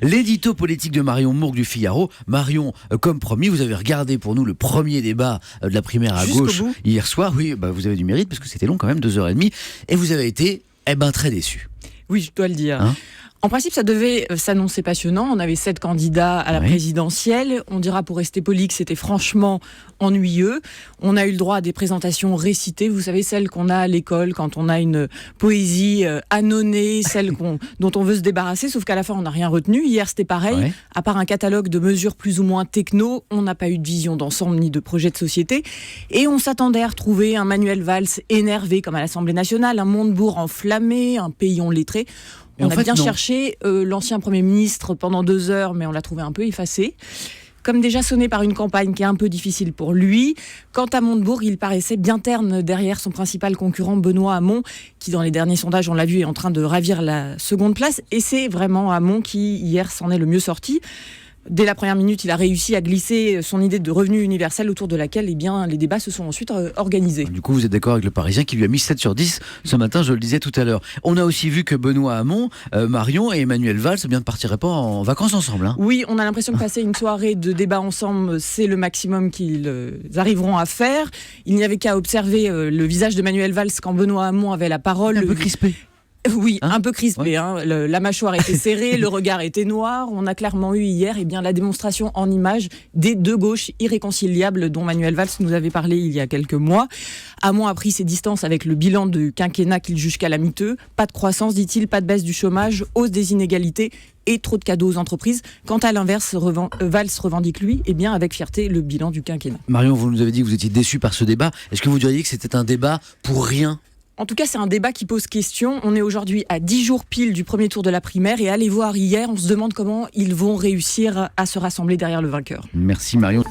L'édito politique de Marion Mourgue du Figaro. Marion, comme promis, vous avez regardé pour nous le premier débat de la primaire à Jusqu'au gauche bout. hier soir. Oui, vous avez du mérite parce que c'était long quand même, 2h30. Et vous avez été très déçu. Oui, je dois le dire. Hein ? En principe, ça devait s'annoncer passionnant. On avait 7 candidats à la présidentielle. On dira, pour rester poli, que c'était franchement ennuyeux. On a eu le droit à des présentations récitées. Vous savez, celles qu'on a à l'école quand on a une poésie annonnée, celle dont on veut se débarrasser. Sauf qu'à la fin, on n'a rien retenu. Hier, c'était pareil. Ouais. À part un catalogue de mesures plus ou moins techno, on n'a pas eu de vision d'ensemble ni de projet de société. Et on s'attendait à retrouver un Manuel Valls énervé comme à l'Assemblée nationale, un Montebourg enflammé, un Peillon lettré. On a bien cherché l'ancien Premier ministre pendant 2 heures, mais on l'a trouvé un peu effacé. Comme déjà sonné par une campagne qui est un peu difficile pour lui. Quant à Montebourg, il paraissait bien terne derrière son principal concurrent Benoît Hamon, qui dans les derniers sondages, on l'a vu, est en train de ravir la seconde place. Et c'est vraiment Hamon qui, hier, s'en est le mieux sorti. Dès la première minute, il a réussi à glisser son idée de revenu universel autour de laquelle les débats se sont ensuite organisés. Du coup, vous êtes d'accord avec le Parisien qui lui a mis 7 sur 10 ce matin, je le disais tout à l'heure. On a aussi vu que Benoît Hamon, Marion et Emmanuel Valls ne partiraient pas en vacances ensemble. Oui, on a l'impression que passer une soirée de débat ensemble, c'est le maximum qu'ils arriveront à faire. Il n'y avait qu'à observer le visage de Manuel Valls quand Benoît Hamon avait la parole. Un peu crispé. Oui, un peu crispé. Ouais. La mâchoire était serrée, le regard était noir. On a clairement eu hier la démonstration en images des deux gauches irréconciliables dont Manuel Valls nous avait parlé il y a quelques mois. Hamon a pris ses distances avec le bilan du quinquennat qu'il juge calamiteux. Pas de croissance, dit-il, pas de baisse du chômage, hausse des inégalités et trop de cadeaux aux entreprises. Quant à l'inverse, Valls revendique, lui, avec fierté, le bilan du quinquennat. Marion, vous nous avez dit que vous étiez déçu par ce débat. Est-ce que vous diriez que c'était un débat pour rien ? En tout cas, c'est un débat qui pose question. On est aujourd'hui à 10 jours pile du premier tour de la primaire et allez voir hier, on se demande comment ils vont réussir à se rassembler derrière le vainqueur. Merci Marion.